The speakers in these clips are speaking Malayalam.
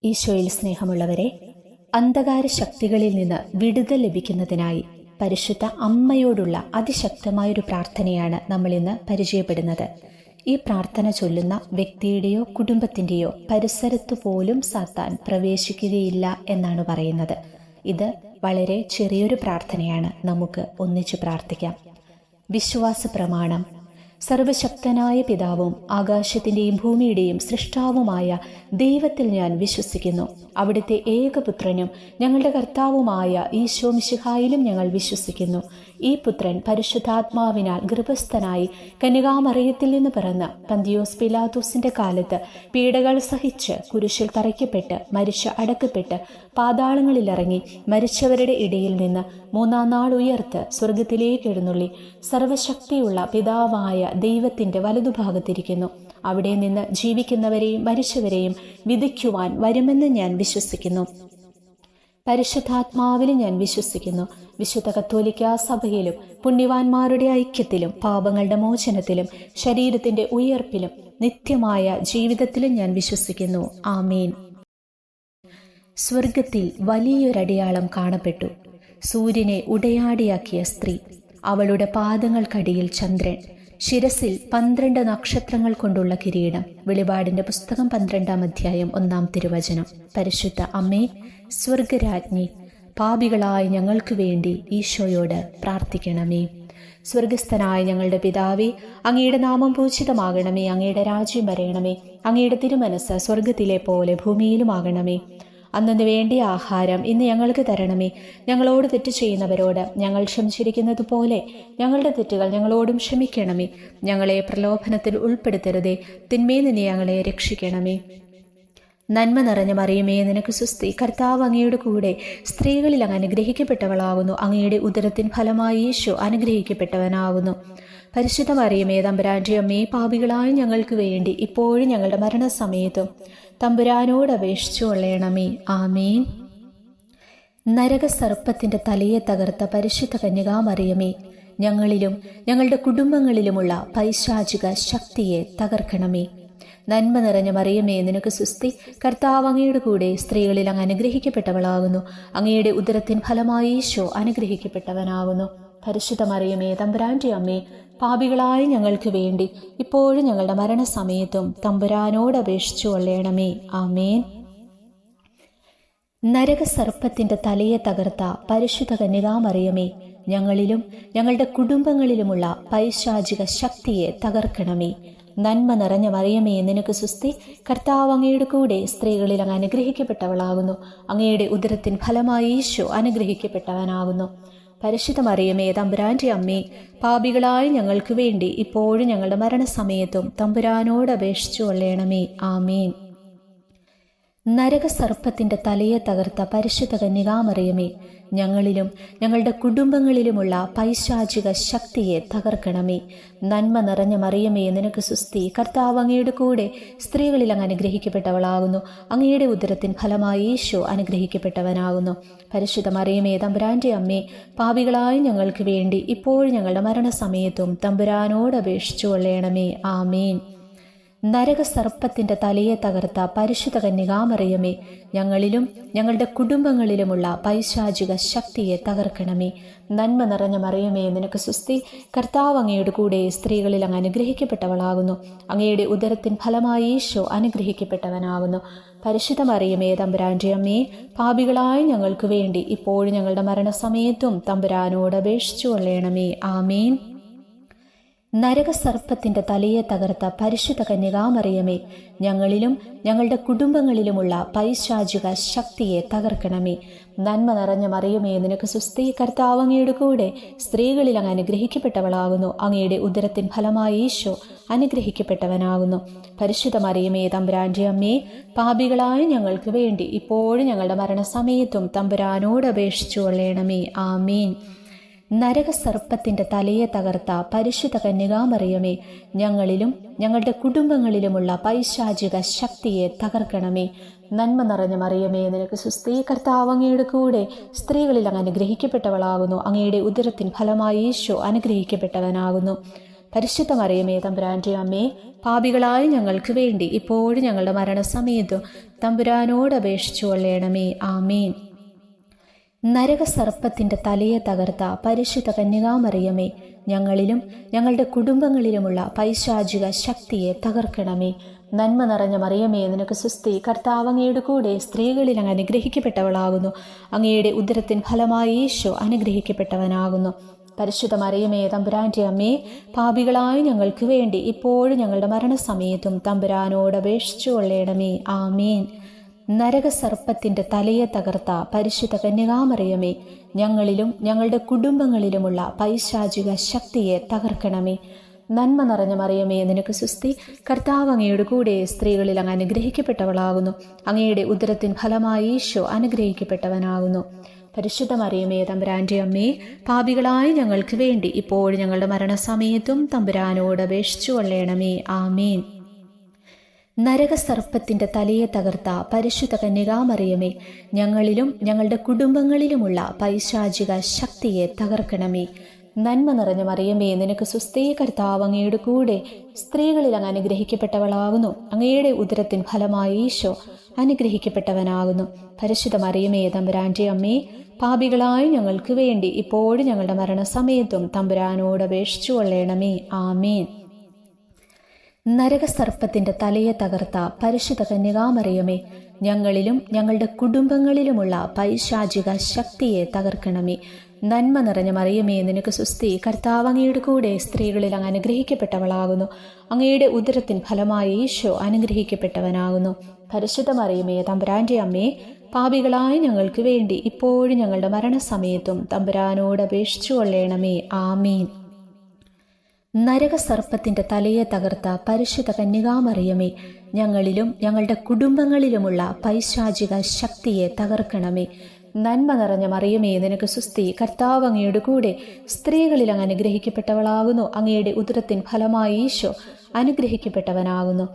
ഈശോയിൽ സ്നേഹമുള്ളവരെ, അന്ധകാര ശക്തികളിൽ നിന്ന് വിടുതൽ ലഭിക്കുന്നതിനായി പരിശുദ്ധ അമ്മയോടുള്ള അതിശക്തമായൊരു പ്രാർത്ഥനയാണ് നമ്മൾ ഇന്ന് പരിചയപ്പെടുന്നത്. ഈ പ്രാർത്ഥന ചൊല്ലുന്ന വ്യക്തിയുടെയോ കുടുംബത്തിൻ്റെയോ പരിസരത്തു പോലും സാത്താൻ പ്രവേശിക്കുകയില്ല എന്നാണ് പറയുന്നത്. ഇത് വളരെ ചെറിയൊരു പ്രാർത്ഥനയാണ്. നമുക്ക് ഒന്നിച്ചു പ്രാർത്ഥിക്കാം. വിശ്വാസ പ്രമാണം. സർവശക്തനായ പിതാവും ആകാശത്തിൻ്റെയും ഭൂമിയുടെയും സൃഷ്ടാവുമായ ദൈവത്തിൽ ഞാൻ വിശ്വസിക്കുന്നു. അവിടുത്തെ ഏകപുത്രനും ഞങ്ങളുടെ കർത്താവുമായ ഈശോ മിശിഹായിലും ഞങ്ങൾ വിശ്വസിക്കുന്നു. ഈ പുത്രൻ പരിശുദ്ധാത്മാവിനാൽ ഗർഭസ്ഥനായി കന്യകാമറിയത്തിൽ നിന്ന് പിറന്ന് പന്തിയോസ് പിലാത്തോസിന്റെ കാലത്ത് പീഡകൾ സഹിച്ച് കുരിശിൽ തറയ്ക്കപ്പെട്ട് മരിച്ച് അടക്കപ്പെട്ട് പാതാളങ്ങളിലിറങ്ങി മരിച്ചവരുടെ ഇടയിൽ നിന്ന് മൂന്നാം നാൾ ഉയർത്ത് സ്വർഗത്തിലേക്ക് എഴുന്നള്ളി സർവശക്തിയുള്ള പിതാവായ ദൈവത്തിന്റെ വലതുഭാഗത്തിരിക്കുന്നു. അവിടെ നിന്ന് ജീവിക്കുന്നവരെയും മരിച്ചവരെയും വിധിക്കുവാൻ വരുമെന്ന് ഞാൻ വിശ്വസിക്കുന്നു. പരിശുദ്ധാത്മാവിലും ഞാൻ വിശ്വസിക്കുന്നു. വിശുദ്ധ കത്തോലിക്കാ സഭയിലും പുണ്യവാന്മാരുടെ ഐക്യത്തിലും പാപങ്ങളുടെ മോചനത്തിലും ശരീരത്തിന്റെ ഉയർപ്പിലും നിത്യമായ ജീവിതത്തിലും ഞാൻ വിശ്വസിക്കുന്നു. ആമേൻ. സ്വർഗത്തിൽ വലിയൊരടയാളം കാണപ്പെട്ടു. സൂര്യനെ ഉടയാടിയാക്കിയ സ്ത്രീ, അവളുടെ പാദങ്ങൾക്കടിയിൽ ചന്ദ്രൻ, ശിരസിൽ 12 നക്ഷത്രങ്ങൾ കൊണ്ടുള്ള കിരീടം. വെളിപാടിന്റെ പുസ്തകം 12-ാം അധ്യായം 1-ാം തിരുവചനം. പരിശുദ്ധ അമ്മേ, സ്വർഗരാജ്ഞി, പാപികളായ ഞങ്ങൾക്ക് വേണ്ടി ഈശോയോട് പ്രാർത്ഥിക്കണമേ. സ്വർഗസ്ഥനായ ഞങ്ങളുടെ പിതാവേ, അങ്ങയുടെ നാമം പൂജിതമാകണമേ. അങ്ങയുടെ രാജ്യം വരയണമേ. അങ്ങയുടെ തിരുമനസ് സ്വർഗത്തിലെ പോലെ ഭൂമിയിലുമാകണമേ. അന്നു വേണ്ടിയ ആഹാരം ഇന്ന് ഞങ്ങൾക്ക് തരണമേ. ഞങ്ങളോട് തെറ്റ് ചെയ്യുന്നവരോട് ഞങ്ങൾ ക്ഷമിച്ചിരിക്കുന്നത് പോലെ ഞങ്ങളുടെ തെറ്റുകൾ ഞങ്ങളോടും ക്ഷമിക്കണമേ. ഞങ്ങളെ പ്രലോഭനത്തിൽ ഉൾപ്പെടുത്തരുതേ, തിന്മയിൽ നിന്ന് ഞങ്ങളെ രക്ഷിക്കണമേ. നന്മ നിറഞ്ഞ മറിയമേ, നിനക്ക് സുസ്തി. കർത്താവ് അങ്ങയുടെ കൂടെ സ്ത്രീകളിൽ അങ്ങ് അനുഗ്രഹിക്കപ്പെട്ടവളാകുന്നു. അങ്ങയുടെ ഉദരത്തിൻ ഫലമായി യേശു അനുഗ്രഹിക്കപ്പെട്ടവനാകുന്നു. പരിശുദ്ധ മറിയമേ, തമ്പുരാന്റെ അമ്മേ, പാപികളായ ഞങ്ങൾക്ക് വേണ്ടി ഇപ്പോഴും ഞങ്ങളുടെ മരണസമയത്തും തമ്പുരാനോട് അപേക്ഷിച്ചു കൊള്ളണമേ. ആമേൻ. നരകസർപ്പത്തിന്റെ തലയെ തകർത്ത പരിശുദ്ധ കന്യകാമറിയമേ, ഞങ്ങളിലും ഞങ്ങളുടെ കുടുംബങ്ങളിലുമുള്ള പൈശാചിക ശക്തിയെ തകർക്കണമേ. നന്മ നിറഞ്ഞ മറിയമേ, നിനക്ക് സുസ്തി. കർത്താവ് അങ്ങയുടെ കൂടെ സ്ത്രീകളിൽ അങ്ങ് അനുഗ്രഹിക്കപ്പെട്ടവളാകുന്നു. അങ്ങയുടെ ഉദരത്തിൻ ഫലമായി ഈശോ അനുഗ്രഹിക്കപ്പെട്ടവനാകുന്നു. പരിശുദ്ധ മറിയമേ, തമ്പുരാന്റെ അമ്മേ, പാപികളായ ഞങ്ങൾക്ക് വേണ്ടി ഇപ്പോഴും ഞങ്ങളുടെ മരണസമയത്തും തമ്പുരാനോട് അപേക്ഷിച്ചു കൊള്ളണമേ. ആമേൻ. നരകസർപ്പത്തിന്റെ തലയെ തകർത്ത പരിശുദ്ധ കന്യകാമറിയമേ, ഞങ്ങളിലും ഞങ്ങളുടെ കുടുംബങ്ങളിലുമുള്ള പൈശാചിക ശക്തിയെ തകർക്കണമേ. നന്മ നിറഞ്ഞ മറിയമേ, നിനക്ക് സുസ്തി. കർത്താവ് അങ്ങയുടെ കൂടെ സ്ത്രീകളിൽ അങ്ങ് അനുഗ്രഹിക്കപ്പെട്ടവളാകുന്നു. അങ്ങയുടെ ഉദരത്തിൻ ഫലമായി ഈശോ അനുഗ്രഹിക്കപ്പെട്ടവനാകുന്നു. പരിശുദ്ധ മറിയമേ, തമ്പുരാന്റെ അമ്മേ, പാപികളായ ഞങ്ങൾക്ക് വേണ്ടി ഇപ്പോഴും ഞങ്ങളുടെ മരണസമയത്തും തമ്പുരാനോട് അപേക്ഷിച്ചു കൊള്ളണമേ. ആമേൻ. നരകസർപ്പത്തിന്റെ തലയെ തകർത്ത പരിശുദ്ധ കന്യകാമറിയമേ, ഞങ്ങളിലും ഞങ്ങളുടെ കുടുംബങ്ങളിലുമുള്ള പൈശാചിക ശക്തിയെ തകർക്കണമേ. നന്മ നിറഞ്ഞ മറിയമേ, നിനക്ക് സുസ്തി. കർത്താവ് അങ്ങയുടെ കൂടെ സ്ത്രീകളിൽ അങ്ങ് അനുഗ്രഹിക്കപ്പെട്ടവളാകുന്നു. അങ്ങയുടെ ഉദരത്തിൻ ഫലമായി ഈശോ അനുഗ്രഹിക്കപ്പെട്ടവനാകുന്നു. പരിശുദ്ധ മറിയമേ, തമ്പുരാന്റെ അമ്മേ, പാപികളായ ഞങ്ങൾക്ക് വേണ്ടി ഇപ്പോഴും ഞങ്ങളുടെ മരണസമയത്തും തമ്പുരാനോട് അപേക്ഷിച്ചു കൊള്ളണമേ. ആമേൻ. നരകസർപ്പത്തിന്റെ തലയെ തകർത്ത പരിശുദ്ധ കന്യകാമറിയമേ, ഞങ്ങളിലും ഞങ്ങളുടെ കുടുംബങ്ങളിലുമുള്ള പൈശാചിക ശക്തിയെ തകർക്കണമേ. നന്മ നിറഞ്ഞ മറിയമേ, നിനക്ക് സുസ്തി. കർത്താവ് അങ്ങയുടെ കൂടെ സ്ത്രീകളിൽ അങ്ങ് അനുഗ്രഹിക്കപ്പെട്ടവളാകുന്നു. അങ്ങയുടെ ഉദരത്തിൻ ഫലമായി ഈശോ അനുഗ്രഹിക്കപ്പെട്ടവനാകുന്നു. പരിശുദ്ധ മറിയമേ, തമ്പുരാന്റെ അമ്മേ, പാപികളായ ഞങ്ങൾക്ക് വേണ്ടി ഇപ്പോഴും ഞങ്ങളുടെ മരണസമയത്തും തമ്പുരാനോട് അപേക്ഷിച്ചു കൊള്ളണമേ. ആമേൻ. നരകസർപ്പത്തിന്റെ തലയെ തകർത്ത പരിശുദ്ധ കന്യകാമറിയമേ, ഞങ്ങളിലും ഞങ്ങളുടെ കുടുംബങ്ങളിലുമുള്ള പൈശാചിക ശക്തിയെ തകർക്കണമേ. നന്മ നിറഞ്ഞ മറിയമേ, നിനക്ക് സുസ്തി. കർത്താവ് അങ്ങയുടെ കൂടെ സ്ത്രീകളിൽ അങ്ങ് അനുഗ്രഹിക്കപ്പെട്ടവളാകുന്നു. അങ്ങയുടെ ഉദരത്തിൻ ഫലമായി ഈശോ അനുഗ്രഹിക്കപ്പെട്ടവനാകുന്നു. പരിശുദ്ധ മറിയമേ, തമ്പുരാന്റെ അമ്മേ, പാപികളായ ഞങ്ങൾക്ക് വേണ്ടി ഇപ്പോഴും ഞങ്ങളുടെ മരണസമയത്തും തമ്പുരാനോട് അപേക്ഷിച്ചു കൊള്ളണമേ. ആമേൻ. നരകസർപ്പത്തിന്റെ തലയെ തകർത്ത പരിശുദ്ധ കന്യകാമറിയമേ, ഞങ്ങളിലും ഞങ്ങളുടെ കുടുംബങ്ങളിലുമുള്ള പൈശാചിക ശക്തിയെ തകർക്കണമേ. നന്മ നിറഞ്ഞ മറിയമേ, നിനക്ക് സുസ്തി. കർത്താവ് അങ്ങയുടെ കൂടെ സ്ത്രീകളിൽ അങ്ങ് അനുഗ്രഹിക്കപ്പെട്ടവളാകുന്നു. അങ്ങയുടെ ഉദരത്തിൻ ഫലമായി ഈശോ അനുഗ്രഹിക്കപ്പെട്ടവനാകുന്നു. പരിശുദ്ധ മറിയമേ തമ്പുരാന്റെ അമ്മേ, പാപികളായ ഞങ്ങൾക്ക് വേണ്ടി ഇപ്പോഴും ഞങ്ങളുടെ മരണസമയത്തും തമ്പുരാനോട് അപേക്ഷിച്ചു കൊള്ളണമേ. ആമേൻ. നരകസർപ്പത്തിന്റെ തലയെ തകർത്ത പരിശുദ്ധ കന്യകാമറിയമേ, ഞങ്ങളിലും ഞങ്ങളുടെ കുടുംബങ്ങളിലുമുള്ള പൈശാചിക ശക്തിയെ തകർക്കണമേ. നന്മ നിറഞ്ഞ മറിയമേ, നിനക്ക് സ്വസ്തി. കർത്താവ് അങ്ങയുടെ കൂടെ സ്ത്രീകളിൽ അങ്ങ് അനുഗ്രഹിക്കപ്പെട്ടവളാകുന്നു. അങ്ങയുടെ ഉദരത്തിൻ ഫലമായി ഈശോ അനുഗ്രഹിക്കപ്പെട്ടവനാകുന്നു. പരിശുദ്ധ മറിയമേ തമ്പുരാന്റെ അമ്മേ, പാപികളായ ഞങ്ങൾക്ക് വേണ്ടി ഇപ്പോഴും ഞങ്ങളുടെ മരണസമയത്തും തമ്പുരാനോട് അപേക്ഷിച്ചു കൊള്ളണമേ. ആമേൻ. നരകസർപ്പത്തിന്റെ തലയെ തകർത്ത പരിശുദ്ധ കന്യകാമറിയമേ, ഞങ്ങളിലും ഞങ്ങളുടെ കുടുംബങ്ങളിലുമുള്ള പൈശാചിക ശക്തിയെ തകർക്കണമേ. നന്മ നിറഞ്ഞ മറിയമേ, നിനക്ക് സ്വസ്തി. കർത്താവ് അങ്ങയുടെ കൂടെ സ്ത്രീകളിൽ അങ്ങ് അനുഗ്രഹിക്കപ്പെട്ടവളാകുന്നു. അങ്ങയുടെ ഉദരത്തിൻ ഫലമായി ഈശോ അനുഗ്രഹിക്കപ്പെട്ടവനാകുന്നു. പരിശുദ്ധ മറിയമേ തമ്പുരാന്റെ അമ്മേ, പാപികളായ ഞങ്ങൾക്ക് വേണ്ടി ഇപ്പോഴും ഞങ്ങളുടെ മരണസമയത്തും തമ്പുരാനോട് അപേക്ഷിച്ചു കൊള്ളണമേ. ആമേൻ. നരകസർപ്പത്തിന്റെ തലയെ തകർത്ത പരിശുദ്ധ കന്യകാമറിയമേ, ഞങ്ങളിലും ഞങ്ങളുടെ കുടുംബങ്ങളിലുമുള്ള പൈശാചിക ശക്തിയെ തകർക്കണമേ. നന്മ നിറഞ്ഞ മറിയമേ, നിനക്ക് സ്വസ്തി. കർത്താവ് അങ്ങയുടെ കൂടെ സ്ത്രീകളിൽ അങ്ങ് അനുഗ്രഹിക്കപ്പെട്ടവളാകുന്നു. അങ്ങയുടെ ഉദരത്തിൻ ഫലമായി ഈശോ അനുഗ്രഹിക്കപ്പെട്ടവനാകുന്നു. പരിശുദ്ധ മറിയമേ തമ്പുരാന്റെ അമ്മേ, പാപികളായ ഞങ്ങൾക്ക് വേണ്ടി ഇപ്പോഴും ഞങ്ങളുടെ മരണസമയത്തും തമ്പുരാനോട് അപേക്ഷിച്ചു കൊള്ളണമേ. ആമേൻ. നരകസർപ്പത്തിന്റെ തലയെ തകർത്ത പരിശുദ്ധ കന്യകാമറിയമേ, ഞങ്ങളിലും ഞങ്ങളുടെ കുടുംബങ്ങളിലുമുള്ള പൈശാചിക ശക്തിയെ തകർക്കണമേ. നന്മ നിറഞ്ഞ മറിയമേ, നിനക്ക് സ്വസ്തി. കർത്താവ് അങ്ങയുടെ കൂടെ സ്ത്രീകളിൽ അങ്ങ് അനുഗ്രഹിക്കപ്പെട്ടവളാകുന്നു. അങ്ങയുടെ ഉദരത്തിൻ ഫലമായി ഈശോ അനുഗ്രഹിക്കപ്പെട്ടവനാകുന്നു. പരിശുദ്ധ മറിയമേ തമ്പുരാന്റെ അമ്മേ, പാപികളായ ഞങ്ങൾക്ക് വേണ്ടി ഇപ്പോഴും ഞങ്ങളുടെ മരണസമയത്തും തമ്പുരാനോട് അപേക്ഷിച്ചു കൊള്ളണമേ. ആമീൻ. നരകസർപ്പത്തിന്റെ തലയെ തകർത്ത പരിശുദ്ധ കന്യകാമറിയമേ, ഞങ്ങളിലും ഞങ്ങളുടെ കുടുംബങ്ങളിലുമുള്ള പൈശാചിക ശക്തിയെ തകർക്കണമേ. നന്മ നിറഞ്ഞ മറിയമേ, നിനക്ക് സ്വസ്തി. കർത്താവ് അങ്ങയുടെ കൂടെ സ്ത്രീകളിൽ അങ്ങ് അനുഗ്രഹിക്കപ്പെട്ടവളാകുന്നു. അങ്ങയുടെ ഉദരത്തിൻ ഫലമായി ഈശോ അനുഗ്രഹിക്കപ്പെട്ടവനാകുന്നു.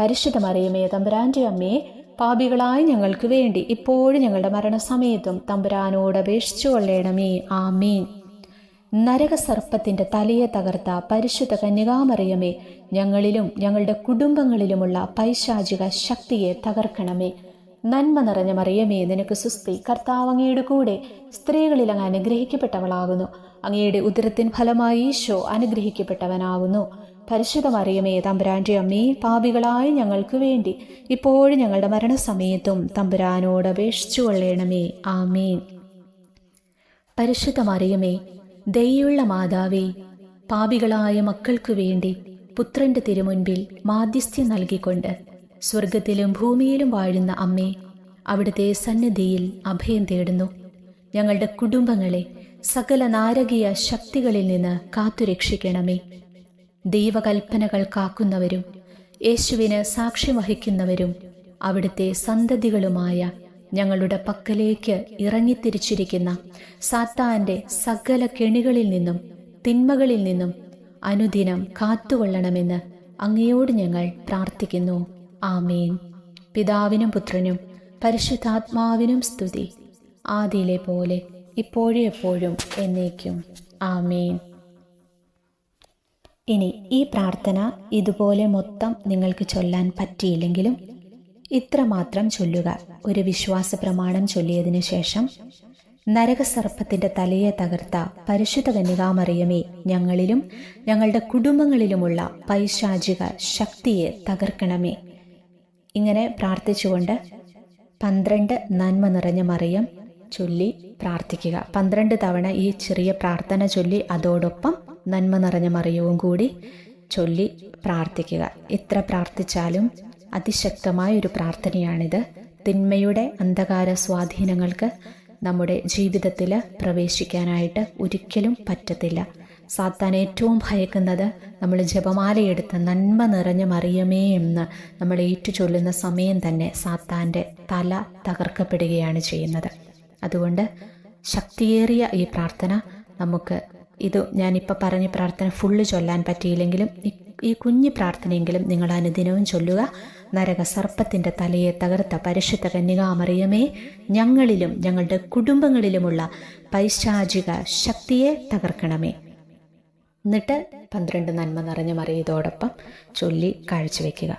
പരിശുദ്ധ മറിയമേ തമ്പുരാന്റെ അമ്മേ, പാപികളായ ഞങ്ങൾക്ക് വേണ്ടി ഇപ്പോഴും ഞങ്ങളുടെ മരണസമയത്തും തമ്പുരാനോട് അപേക്ഷിച്ചു കൊള്ളണമേ. ആമീൻ. നരകസർപ്പത്തിന്റെ തലയെ തകർത്ത പരിശുദ്ധ കന്യകാമറിയമേ, ഞങ്ങളിലും ഞങ്ങളുടെ കുടുംബങ്ങളിലുമുള്ള പൈശാചിക ശക്തിയെ തകർക്കണമേ. നന്മ നിറഞ്ഞ മറിയമേ, നിനക്ക് സ്വസ്തി. കർത്താവ് അങ്ങയുടെ കൂടെ സ്ത്രീകളിൽ അങ്ങ് അനുഗ്രഹിക്കപ്പെട്ടവളാകുന്നു. അങ്ങയുടെ ഉദരത്തിൻ ഫലമായി ഈശോ അനുഗ്രഹിക്കപ്പെട്ടവനാകുന്നു. പരിശുദ്ധ മറിയമേ തമ്പുരാന്റെ അമ്മേ, പാപികളായ ഞങ്ങൾക്ക് വേണ്ടി ഇപ്പോഴും ഞങ്ങളുടെ മരണസമയത്തും തമ്പുരാനോട് അപേക്ഷിച്ചു കൊള്ളണമേ. ആമീൻ. പരിശുദ്ധ മറിയമേ, ദയുള്ള മാതാവേ, പാപികളായ മക്കൾക്കു വേണ്ടി പുത്രന്റെ തിരുമുൻപിൽ മാധ്യസ്ഥ്യം നൽകിക്കൊണ്ട് സ്വർഗത്തിലും ഭൂമിയിലും വാഴുന്ന അമ്മേ, അവിടുത്തെ സന്നിധിയിൽ അഭയം തേടുന്നു. ഞങ്ങളുടെ കുടുംബങ്ങളെ സകല നാരകീയ ശക്തികളിൽ നിന്ന് കാത്തുരക്ഷിക്കണമേ. ദൈവകൽപ്പനകൾ കാക്കുന്നവരും യേശുവിന് സാക്ഷ്യം വഹിക്കുന്നവരും അവിടുത്തെ സന്തതികളുമായ ഞങ്ങളുടെ പക്കലേക്ക് ഇറങ്ങിത്തിരിച്ചിരിക്കുന്ന സാത്താന്റെ സകല കെണികളിൽ നിന്നും തിന്മകളിൽ നിന്നും അനുദിനം കാത്തുകൊള്ളണമെന്ന് അങ്ങയോട് ഞങ്ങൾ പ്രാർത്ഥിക്കുന്നു. ആമേൻ. പിതാവിനും പുത്രനും പരിശുദ്ധാത്മാവിനും സ്തുതി, ആദിയിലെ പോലെ ഇപ്പോഴും എപ്പോഴും എന്നേക്കും. ആമേൻ. ഇനി ഈ പ്രാർത്ഥന ഇതുപോലെ മൊത്തം നിങ്ങൾക്ക് ചൊല്ലാൻ പറ്റിയില്ലെങ്കിലും ഇത്രമാത്രം ചൊല്ലുക. ഒരു വിശ്വാസ പ്രമാണം ചൊല്ലിയതിനു ശേഷം, നരകസർപ്പത്തിന്റെ തലയെ തകർത്ത പരിശുദ്ധ കന്യകാമറിയമേ, ഞങ്ങളിലും ഞങ്ങളുടെ കുടുംബങ്ങളിലുമുള്ള പൈശാചിക ശക്തിയെ തകർക്കണമേ. ഇങ്ങനെ പ്രാർത്ഥിച്ചുകൊണ്ട് 12 നന്മ നിറഞ്ഞ മറിയം ചൊല്ലി പ്രാർത്ഥിക്കുക. 12 തവണ ഈ ചെറിയ പ്രാർത്ഥന ചൊല്ലി അതോടൊപ്പം നന്മ നിറഞ്ഞ മറിയവും കൂടി ചൊല്ലി പ്രാർത്ഥിക്കുക. ഇത്ര പ്രാർത്ഥിച്ചാലും അതിശക്തമായ ഒരു പ്രാർത്ഥനയാണിത്. തിന്മയുടെ അന്ധകാര സ്വാധീനങ്ങൾക്ക് നമ്മുടെ ജീവിതത്തിൽ പ്രവേശിക്കാനായിട്ട് ഒരിക്കലും പറ്റത്തില്ല. സാത്താൻ ഏറ്റവും ഭയക്കുന്നത് നമ്മൾ ജപമാലയെടുത്ത് നന്മ നിറഞ്ഞ മറിയമേ എന്ന് നമ്മൾ ഏറ്റുചൊല്ലുന്ന സമയം തന്നെ സാത്താൻ്റെ തല തകർക്കപ്പെടുകയാണ് ചെയ്യുന്നത്. അതുകൊണ്ട് ശക്തിയേറിയ ഈ പ്രാർത്ഥന നമുക്ക് ഞാനിപ്പോൾ പറഞ്ഞ പ്രാർത്ഥന ഫുള്ള് ചൊല്ലാൻ പറ്റിയില്ലെങ്കിലും ഈ കുഞ്ഞു പ്രാർത്ഥനയെങ്കിലും നിങ്ങൾ അനുദിനവും ചൊല്ലുക. നരകസർപ്പത്തിൻ്റെ തലയെ തകർത്ത പരിശുദ്ധ കന്യകാമറിയമേ, ഞങ്ങളിലും ഞങ്ങളുടെ കുടുംബങ്ങളിലുമുള്ള പൈശാചിക ശക്തിയെ തകർക്കണമേ. എന്നിട്ട് 12 നന്മ നിറഞ്ഞ മറിയതോടൊപ്പം ചൊല്ലി കാഴ്ചവെക്കുക.